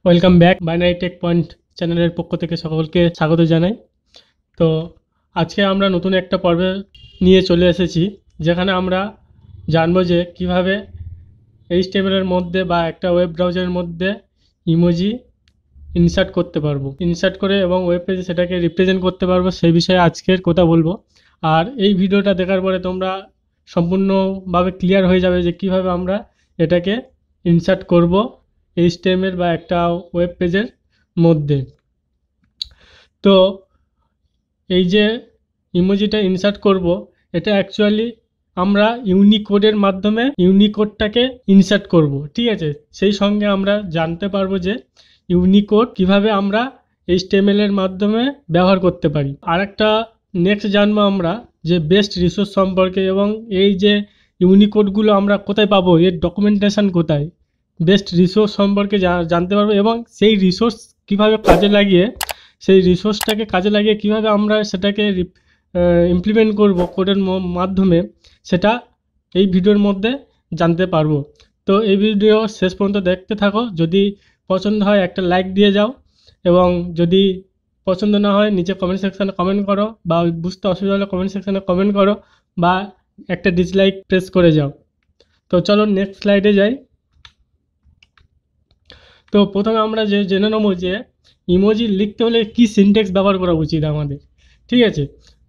Welcome back binary tech point চ্যানেলের পক্ষ থেকে সকলকে স্বাগত জানাই। তো আজকে আমরা নতুন একটা পর্বে নিয়ে চলে এসেছি, যেখানে আমরা জানবো যে কিভাবে এইচটিএমএলের মধ্যে বা একটা ওয়েব ব্রাউজারের মধ্যে ইমোজি ইনসার্ট করতে পারবো, ইনসার্ট করে এবং ওয়েব পেজে সেটাকে রিপ্রেজেন্ট করতে পারবো, সেই বিষয়ে আজকের কথা বলবো। আর এই ভিডিওটা দেখার পরে তোমরা সম্পূর্ণভাবে ক্লিয়ার হয়ে যাবে যে কিভাবে আমরা এটাকে ইনসার্ট করব এইচটিএমএল বা একটা ওয়েব পেজের মধ্যে। তো এই যে ইমোজিটা ইনসার্ট করব, এটা অ্যাকচুয়ালি আমরা ইউনিকোডের মাধ্যমে ইউনিকোডটাকে ইনসার্ট করব, ঠিক আছে। সেই সঙ্গে আমরা জানতে পারবো যে ইউনিকোড কিভাবে আমরা এইচটিএমএল এর মাধ্যমে ব্যবহার করতে পারি। আর একটা নেক্সট জানবো আমরা যে বেস্ট রিসোর্স সম্পর্কে, এবং এই যে ইউনিকোডগুলো আমরা কোথায় পাবো, এর ডকুমেন্টেশন কোথায়, বেস্ট রিসোর্স সম্পর্কে জানতে পারবো, এবং সেই রিসোর্স কিভাবে কাজে লাগিয়ে সেই রিসোর্সটাকে কাজে লাগিয়ে কিভাবে আমরা সেটাকে ইমপ্লিমেন্ট করব কোডের মাধ্যমে, সেটা এই ভিডিওর মধ্যে জানতে পারবো। তো এই ভিডিও শেষ পর্যন্ত দেখতে থাকো। যদি পছন্দ হয় একটা লাইক দিয়ে যাও, এবং যদি পছন্দ না হয় নিচে কমেন্ট সেকশানে কমেন্ট করো, বা বুঝতে অসুবিধা হলে কমেন্ট সেকশানে কমেন্ট করো, বা একটা ডিসলাইক প্রেস করে যাও। তো চলো নেক্সট স্লাইডে যাই। তো প্রথমে আমরা জেনে নেবো যে ইমোজি লিখতে হলে কি সিনট্যাক্স ব্যবহার করা উচিত আমাদের, ঠিক আছে।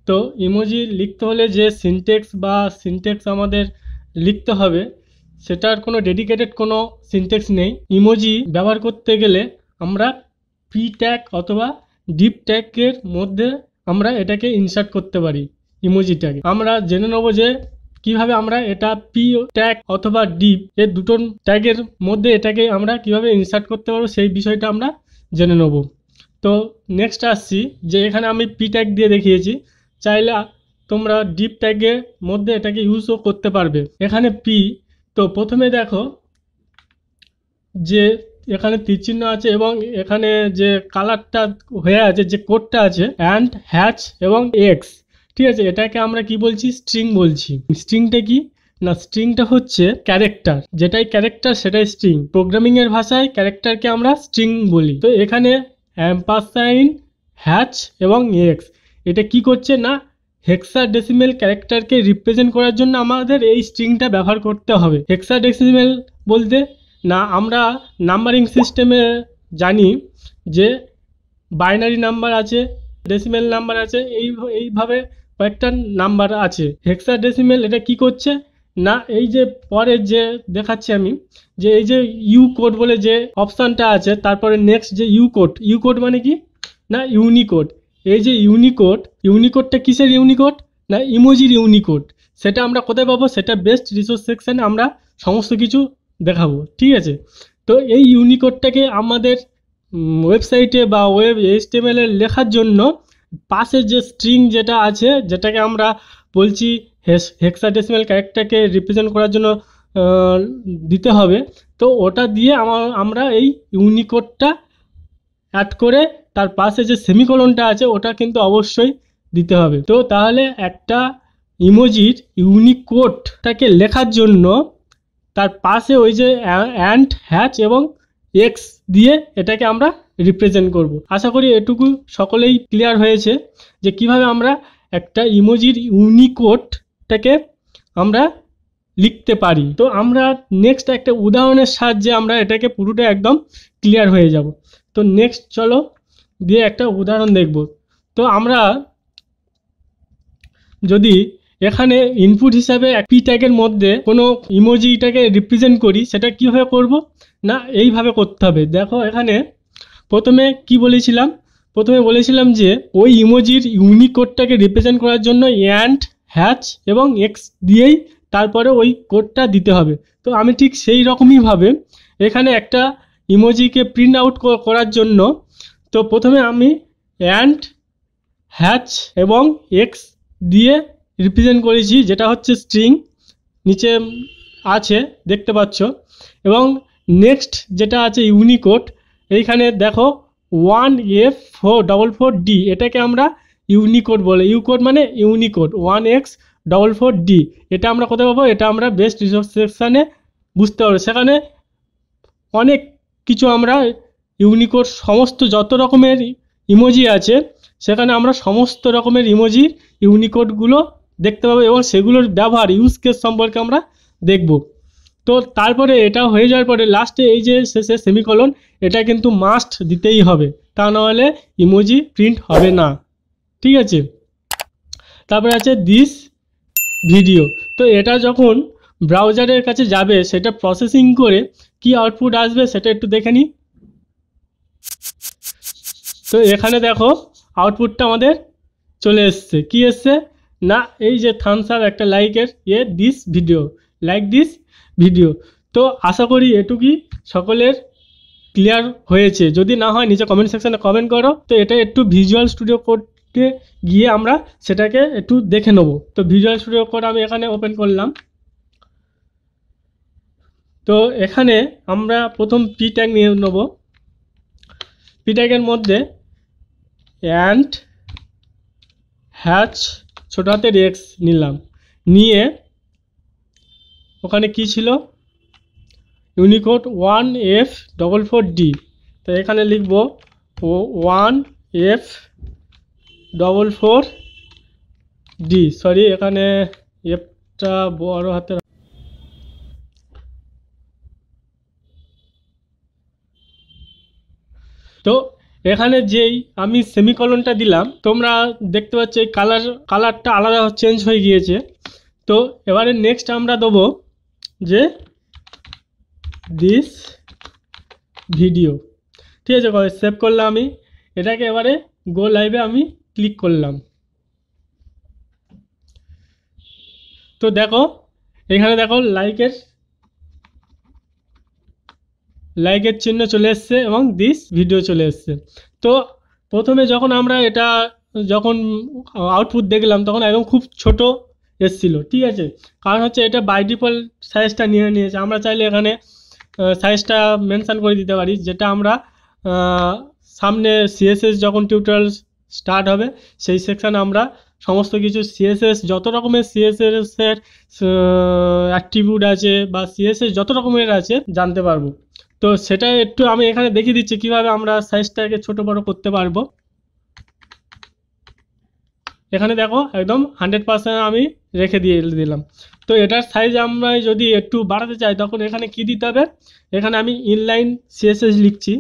তো ইমোজি লিখতে হলে যে সিনট্যাক্স আমাদের লিখতে হবে, সেটার কোনো ডেডিকেটেড কোনো সিনট্যাক্স নেই। ইমোজি ব্যবহার করতে গেলে আমরা পি ট্যাগ অথবা ডিপ ট্যাগের মধ্যে আমরা এটাকে ইনসার্ট করতে পারি। ইমোজিটাকে আমরা জেনে নেবো যে কিভাবে আমরা এটা পি ট্যাগ অথবা ডিপ এর দুটো ট্যাগের মধ্যে এটাকে আমরা কিভাবে ইনসার্ট করতে পারবো, সেই বিষয়টা আমরা জেনে নেব। তো নেক্সট আসছি যে এখানে আমি পি ট্যাগ দিয়ে দেখিয়েছি, চাইলে তোমরা ডিপ ট্যাগের মধ্যে এটাকে ইউজও করতে পারবে। এখানে পি, তো প্রথমে দেখো যে এখানে তীরচিহ্ন আছে, এবং এখানে যে কালারটা হয়ে আছে, যে কোডটা আছে অ্যান্ড হ্যাচ এবং এক্স, ঠিক আছে। এটাকে আমরা কি বলছি, স্ট্রিং বলছি। স্ট্রিংটা কি না, স্ট্রিংটা হচ্ছে ক্যারেক্টার, যেটাই ক্যারেক্টার সেটাই স্ট্রিং। প্রোগ্রামিং এর ভাষায় ক্যারেক্টারকে আমরা স্ট্রিং বলি। তো এখানে অ্যাম্পারসাইন, হ্যাচ এবং এক্স, এটা কি করছে না, হেক্সাডেসিমেল ক্যারেক্টারকে রিপ্রেজেন্ট করার জন্য আমাদের এই স্ট্রিংটা ব্যবহার করতে হবে। হেক্সাডেসিমেল বলতে না, আমরা নাম্বারিং সিস্টেমে জানি যে বাইনারি নাম্বার আছে, ডেসিমেল নাম্বার আছে, এইভাবে কয়েকটা নাম্বার আছে। হেক্সাডেসিমেল এটা কি করছে না, এই যে পরে যে দেখাচ্ছি আমি, যে এই যে ইউ কোড বলে যে অপশানটা আছে, তারপরে নেক্সট যে ইউ কোড মানে কি না, ইউনিকোড। এই যে ইউনিকোডটা কিসের ইউনিকোড না, ইমোজির ইউনিকোড। সেটা আমরা কোথায় পাবো, সেটা বেস্ট রিসোর্স সেকশানে আমরা সমস্ত কিছু দেখাবো, ঠিক আছে। তো এই ইউনিকোডটাকে আমাদের ওয়েবসাইটে বা ওয়েব এইচটিএমএল এর লেখার জন্য পাশে যে স্ট্রিং যেটা আছে, যেটাকে আমরা বলছি হেক্সাডেসিমাল ক্যারেক্টারকে রিপ্রেজেন্ট করার জন্য দিতে হবে। তো ওটা দিয়ে আমরা এই ইউনিকোডটা অ্যাড করে তার পাশে যে সেমিকোলনটা আছে ওটা কিন্তু অবশ্যই দিতে হবে। তো তাহলে একটা ইমোজির ইউনিকোডটাকে লেখার জন্য তার পাশে ওই যে অ্যান্ড, হ্যাচ এবং এক্স দিয়ে এটাকে আমরা রিপ্রেজেন্ট করব। আশা করি এটুকু সকলেই ক্লিয়ার হয়েছে যে কিভাবে আমরা একটা ইমোজির ইউনিকোডটাকে আমরা লিখতে পারি। তো আমরা নেক্সট একটা উদাহরণের সাহায্যে আমরা এটাকে পুরোটা একদম ক্লিয়ার হয়ে যাব। তো নেক্সট চলো দিয়ে একটা উদাহরণ দেখব। তো আমরা যদি এখানে ইনপুট হিসাবে পি ট্যাগের মধ্যে কোনো ইমোজিটাকে রিপ্রেজেন্ট করি, সেটা কীভাবে করব না, এইভাবে করতে হবে। দেখো এখানে প্রথমে বলেছিলাম যে ওই ইমোজির ইউনিকোডটাকে রিপ্রেজেন্ট করার জন্য অ্যান্ড, হ্যাচ এবং এক্স দিয়েই তারপরে ওই কোডটা দিতে হবে। তো আমি ঠিক সেই রকমইভাবে এখানে একটা ইমোজিকে প্রিন্ট আউট করার জন্য, তো প্রথমে আমি অ্যান্ড, হ্যাচ এবং এক্স দিয়ে রিপ্রেজেন্ট করেছি, যেটা হচ্ছে স্ট্রিং, নিচে আছে দেখতে পাচ্ছ। এবং নেক্সট যেটা আছে ইউনিকোড, এইখানে দেখো 1F444D, এটাকে আমরা ইউনিকোড বলে। ইউকোড মানে ইউনিকোড, 1X444D। এটা আমরা কোথায় পাবো, এটা আমরা বেস্ট রিসোর্স সেকশানে বুঝতে পারবো। সেখানে অনেক কিছু আমরা ইউনিকোড সমস্ত যত রকমের ইমোজি আছে সেখানে আমরা সমস্ত রকমের ইমোজির ইউনিকোডগুলো দেখতে পাবো এবং সেগুলোর ব্যবহার ইউজ কেস সম্পর্কে আমরা দেখব। তো তারপরে এটা হয়ে যাওয়ার পরে লাস্টে এই যে শেষে সেমিকলন, এটা কিন্তু মাস্ট দিতেই হবে, তা নাহলে ইমোজি প্রিন্ট হবে না, ঠিক আছে। তারপরে আছে দিস ভিডিও। তো এটা যখন ব্রাউজারের কাছে যাবে সেটা প্রসেসিং করে কি আউটপুট আসবে সেটা একটু দেখে নিই। তো এখানে দেখো আউটপুটটা আমাদের চলে এসছে, কি এসছে না এই যে থামস আপ একটা লাইকের this video, like this video. তো আশা করি এটুকুই সকলের ক্লিয়ার হয়েছে, যদি না হয় নিচে কমেন্ট সেকশনে কমেন্ট করো। তো এটা একটু ভিজুয়াল স্টুডিও কোডে গিয়ে আমরা সেটাকে একটু দেখে নেব। তো ভিজুয়াল স্টুডিও কোড আমি এখানে ওপেন করলাম। তো এখানে আমরা প্রথম পি ট্যাগ নিয়ে নেব। পি ট্যাগের মধ্যে অ্যান্ড হ্যাচ ছোট হাতের এক্স নিলাম, নিয়ে ওখানে কি ছিল ইউনিকোড 1F44D। তো এখানে লিখব 1F44D, সরি এখানে এফটা বড় হাতের। তো এখানে যেই আমি সেমিকলনটা দিলাম তোমরা দেখতে পাচ্ছ এই কালারটা আলাদা চেঞ্জ হয়ে গিয়েছে। তো এবারে নেক্সট আমরা দেবো যে দিস ভিডিও, ঠিক আছে, সেভ করলাম আমি এটাকে। এবারে গো লাইভে আমি ক্লিক করলাম। তো দেখো এখানে দেখো লাইকের চিহ্ন চলে এসছে এবং দিস ভিডিও চলে এসছে। তো প্রথমে যখন আমরা এটা যখন আউটপুট দেখলাম তখন একদম খুব ছোট এসেছিলো, ঠিক আছে, কারণ হচ্ছে এটা বাই ডিফল্ট সাইজটা নিয়েছে। আমরা চাইলে এখানে সাইজটা মেনশান করে দিতে পারি, যেটা আমরা সামনে সিএসএস যখন টিউটোরিয়াল স্টার্ট হবে সেই সেকশানে আমরা সমস্ত কিছু সিএসএস যত রকমের সিএসএসের অ্যাট্রিবিউট আছে বা সিএসএস যত রকমের আছে জানতে পারবো। তো সেটা একটু আমি এখানে দেখিয়ে দিচ্ছি কিভাবে আমরা সাইজটাকে ছোট বড় করতে পারবো। এখানে দেখো একদম 100% আমি রেখে দিলাম। তো এটার সাইজ আমরা যদি একটু বাড়াতে চাই তখন এখানে কি দিতে হবে, এখানে আমি ইনলাইন সিএসএস লিখছি,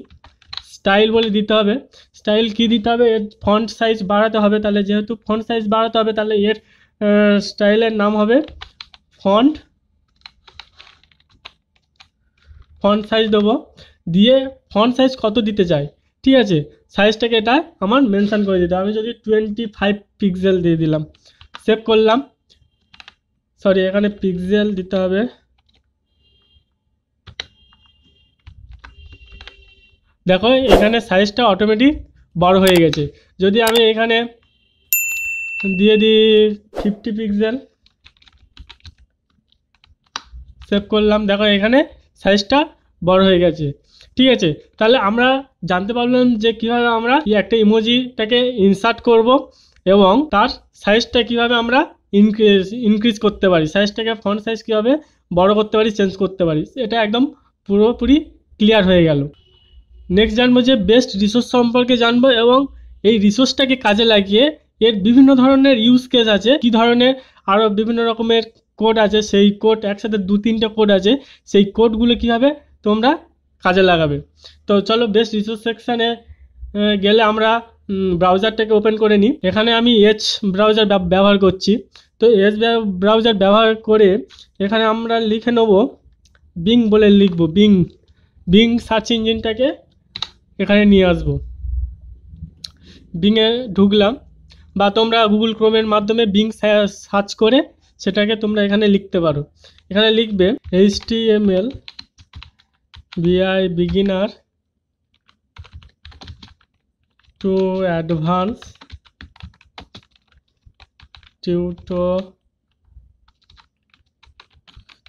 স্টাইল বলে দিতে হবে। স্টাইল কি দিতে হবে, এর ফন্ট সাইজ বাড়াতে হবে। তাহলে যেহেতু ফন্ট সাইজ বাড়াতে হবে তাহলে এর স্টাইলের নাম হবে ফন্ট সাইজ দেবো। দিয়ে ফন্ট সাইজ কত দিতে চাই, ঠিক আছে, সাইজটাকে এটা আমার মেনশান করে দিতে হবে। আমি যদি 25 পিক্সেল দিয়ে দিলাম, সেভ করলাম, সরি এখানে পিক্সেল দিতে হবে। দেখো এখানে সাইজটা অটোমেটিক বড় হয়ে গেছে। যদি আমি এখানে দিয়ে দিই 50 পিক্সেল, সেভ করলাম, দেখো এখানে সাইজটা বড় হয়ে গেছে, ঠিক আছে। তাহলে আমরা জানতে পারলাম যে কীভাবে আমরা একটা ইমোজিটাকে ইনসার্ট করব এবং তার সাইজটা কীভাবে আমরা ইনক্রিজ করতে পারি, সাইজটাকে ফন্ট সাইজ কীভাবে বড় করতে পারি, চেঞ্জ করতে পারি, এটা একদম পুরোপুরি ক্লিয়ার হয়ে গেল। নেক্সট জানবো যে বেস্ট রিসোর্স সম্পর্কে জানবো এবং এই রিসোর্সটাকে কাজে লাগিয়ে এর বিভিন্ন ধরনের ইউজ কেস আছে, কী ধরনের আরও বিভিন্ন রকমের কোড আছে, সেই কোড একসাথে 2-3টে কোড আছে, সেই কোডগুলো কীভাবে তোমরা কাজে লাগাবে। তো চলো বেস্ট রিসোর্স সেকশানে গেলে আমরা ব্রাউজারটাকে ওপেন করে নিই। এখানে আমি এজ ব্রাউজার ব্যবহার করছি। তো এজ ব্রাউজার ব্যবহার করে এখানে আমরা লিখে নেব বিং বলে লিখব, বিং সার্চ ইঞ্জিনটাকে এখানে নিয়ে আসবো। বিংয়ে ঢুকলাম, বা তোমরা গুগল ক্রোমের মাধ্যমে বিং সার্চ করে সেটাকে তোমরা এখানে লিখতে পারো। এখানে লিখবে HTML beginner to advanced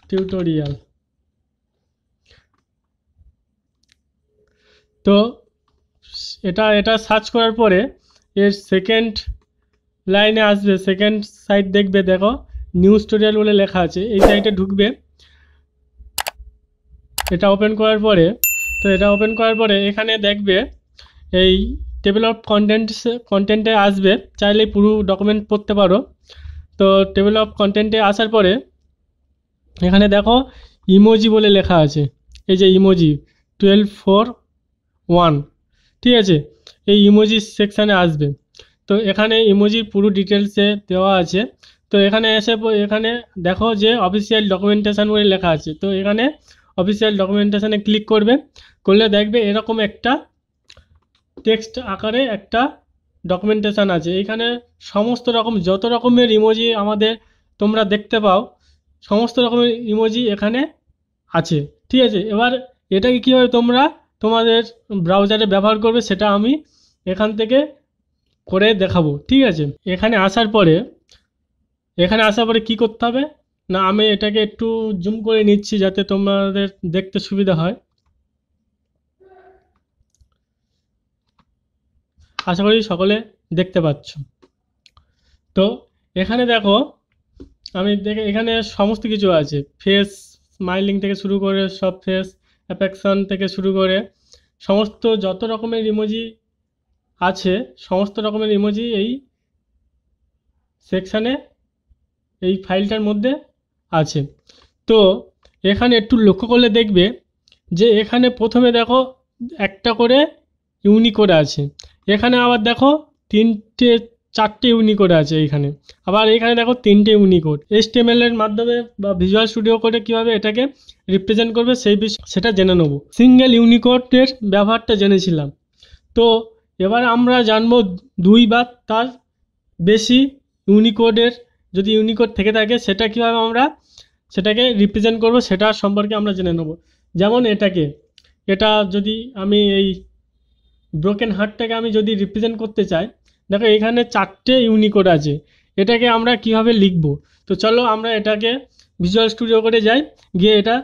tutorial। তো এটা সার্চ করার পরে এর সেকেন্ড লাইনে আসবে, সেকেন্ড সাইট দেখবে, দেখো নিউজ টিউটোরিয়াল বলে লেখা আছে, এই সাইটে ঢুকবে। এটা ওপেন করার পরে তো তো এটা ওপেন করার পরে এখানে দেখবে এই টেবিল অফ কন্টেন্টে আসবে, চাইলে পুরো ডকুমেন্ট পড়তে পারো। তো টেবিল অফ কন্টেন্টে আসার পরে এখানে দেখো ইমোজি বলে লেখা আছে, এই যে ইমোজি 12.4.1, ঠিক আছে, এই ইমোজি সেকশানে আসবে। তো এখানে ইমোজির পুরো ডিটেলসে দেওয়া আছে। তো এখানে এসে এখানে দেখো যে অফিসিয়াল ডকুমেন্টেশন বলে লেখা আছে। তো এখানে অফিসিয়াল ডকুমেন্টেশনে ক্লিক করবে, করলে দেখবে এরকম একটা টেক্সট আকারে একটা ডকুমেন্টেশন আছে। এখানে সমস্ত রকম যত রকমের ইমোজি আমাদের তোমরা দেখতে পাও, সমস্ত রকমের ইমোজি এখানে আছে, ঠিক আছে। এবার এটাকে কীভাবে তোমরা তোমাদের ব্রাউজারে ব্যবহার করবে সেটা আমি এখান থেকে করে দেখাবো, ঠিক আছে। এখানে আসার পরে কি করতে হবে না, আমি এটাকে একটু জুম করে নিচ্ছি যাতে তোমাদের দেখতে সুবিধা হয়। আশা করি সকলে দেখতে পাচ্ছ। তো এখানে দেখো এখানে সমস্ত কিছু আছে, ফেস স্মাইলিং থেকে শুরু করে সব, ফেস অ্যাফেকশন থেকে শুরু করে সমস্ত যত রকমের ইমোজি আছে, সমস্ত রকমের ইমোজি এই সেকশানে এই ফাইলটার মধ্যে আছে। তো এখানে একটু লক্ষ্য করলে দেখবে যে এখানে প্রথমে দেখো একটা করে ইউনিকোড আছে, এখানে আবার দেখো 4টে ইউনিকোড আছে এইখানে, আবার এখানে দেখো 3টে ইউনিকোড। HTML এর মাধ্যমে বা ভিজুয়াল স্টুডিও কোডে কীভাবে এটাকে রিপ্রেজেন্ট করবে সেই বিষয় সেটা জেনে নেব। সিঙ্গেল ইউনিকোডের ব্যবহারটা জেনেছিলাম। তো এবার আমরা জানবো 2 বা তার বেশি ইউনিকোডের, যদি ইউনিকোড থেকে থাকে সেটা কীভাবে আমরা সেটাকে রিপ্রেজেন্ট করব সেটা সম্পর্কে আমরা জেনে নেব। যেমন এটা যদি আমি এই ব্রোকেন হার্টটাকে আমি যদি রিপ্রেজেন্ট করতে চাই, দেখো এখানে 4টে ইউনিকোড আছে, এটাকে আমরা কিভাবে লিখব। তো চলো আমরা এটাকে ভিজুয়াল স্টুডিও করে যাই, গিয়ে এটা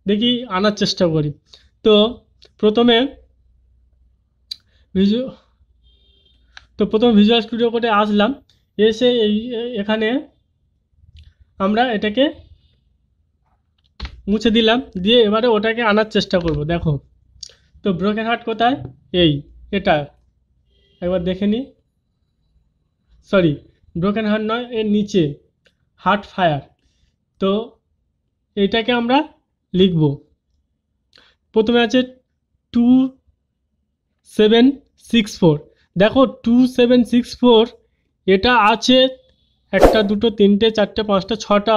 দেখি আনার চেষ্টা করি। তো প্রথমে ভিজুয়াল স্টুডিও করে আসলাম, এসে এখানে আমরা এটাকে মুছে দিলাম, দিয়ে এবারে ওটাকে আনার চেষ্টা করব। দেখো তো ব্রোকেন হার্ট কোথায়, এটা একবার দেখে নিই, সরি ব্রোকেন হার্ট নয়, এর নিচে হার্ট ফায়ার। তো এইটাকে আমরা লিখব, প্রথমে আছে 2764, দেখো 2764 এটা আছে 1, 2, 3, 4, 5, 6টা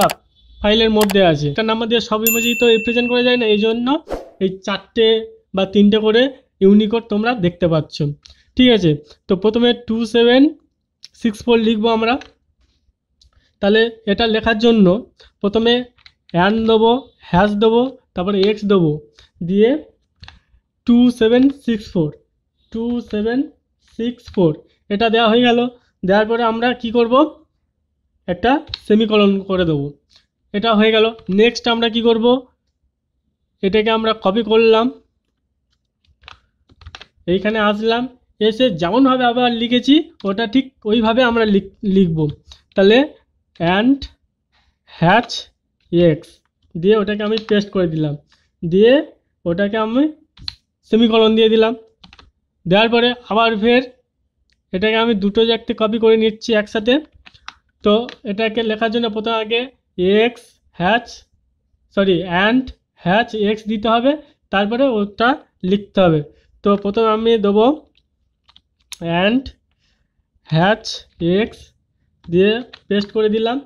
ফাইলের মধ্যে আছে। একটা নাম্বার দিয়ে সব ইমোজি তো রিপ্রেজেন্ট করা যায় না, এই জন্য এই 4টে বা 3টে করে ইউনিকোড তোমরা দেখতে পাচ্ছ, ঠিক আছে। তো প্রথমে 2764 লিখবো আমরা। তাহলে এটা লেখার জন্য প্রথমে অ্যান দেবো, হ্যাশ দেবো, তারপরে এক্স দেবো, দিয়ে 2764 এটা দেওয়া হয়ে গেল। দেওয়ার পরে আমরা কি করব, একটা সেমিকলন করে দেবো, এটা হয়ে গেল। নেক্সট আমরা কি করব, এটাকে আমরা কপি করলাম, এইখানে আসলাম, এসে যেমনভাবে আবার লিখেছি ওটা ঠিক ওইভাবে আমরা লিখব। তাহলে অ্যান্ড হ্যাচ এক্স দিয়ে ওটাকে আমি পেস্ট করে দিলাম, দিয়ে ওটাকে আমি সেমিকলন দিয়ে দিলাম। দেওয়ার পরে আবার ফের এটাকে আমি দুটো জায়গাতে কপি করে নিচ্ছি একসাথে। তো এটাকে লেখার জন্য প্রথমে আগে অ্যান্ড হ্যাচ এক্স দিতে হবে, তারপরে ওটা লিখতে হবে। তো প্রথমে আমি দেবো অ্যান্ড হ্যাচ এক্স দিয়ে পেস্ট করে দিলাম,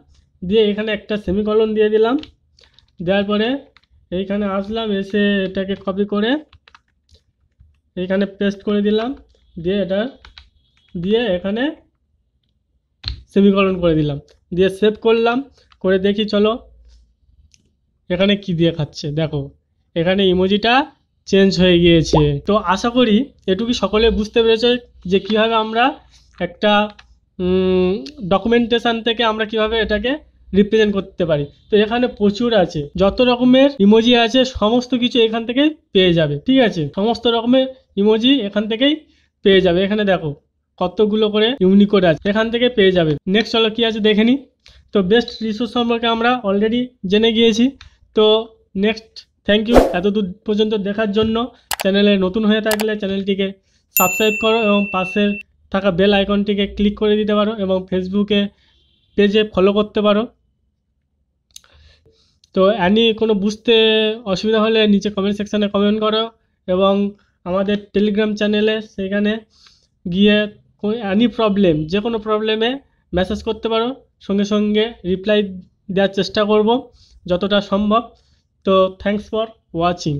দিয়ে এখানে একটা সেমিকলন দিয়ে দিলাম। দেওয়ার পরে এইখানে আসলাম, এসে এটাকে কপি করে এইখানে পেস্ট করে দিলাম, দিয়ে এখানে সেমিকলন করে দিলাম, দিয়ে সেভ করলাম। করে দেখি চলো এখানে কি দিয়ে খাচ্ছে, দেখো এখানে ইমোজিটা চেঞ্জ হয়ে গিয়েছে। তো আশা করি এটুকু সকলে বুঝতে পেরেছে যে কীভাবে আমরা একটা ডকুমেন্টেশন থেকে আমরা কিভাবে এটাকে রিপ্রেজেন্ট করতে পারি। তো এখানে প্রচুর আছে, যত রকমের ইমোজি আছে সমস্ত কিছু এখান থেকেই পেয়ে যাবে, ঠিক আছে। সমস্ত রকমের ইমোজি এখান থেকেই পেয়ে যাবে। এখানে দেখো কতগুলো করে ইউনিকোড আছে, এখান থেকে পেয়ে যাবে। নেক্সট চলো কি আছে দেখে নিই। তো বেস্ট রিসোর্স সম্পর্কে আমরা অলরেডি জেনে গিয়েছি। তো নেক্সট থ্যাংক ইউ এত দূর পর্যন্ত দেখার জন্য। চ্যানেলে নতুন হয়ে থাকলে চ্যানেলটিকে সাবস্ক্রাইব করো এবং পাশের থাকা বেল আইকনটিকে ক্লিক করে দিতে পারো এবং ফেসবুকে পেজে ফলো করতে পারো। তো কোনো বুঝতে অসুবিধা হলে নিচে কমেন্ট সেকশানে কমেন্ট করো এবং আমাদের টেলিগ্রাম চ্যানেলে সেখানে গিয়ে প্রবলেম যে কোনো প্রবলেমে মেসেজ করতে পারো, সঙ্গে সঙ্গে রিপ্লাই দেওয়ার চেষ্টা করব যতটা সম্ভব। তো থ্যাঙ্কস ফর ওয়াচিং।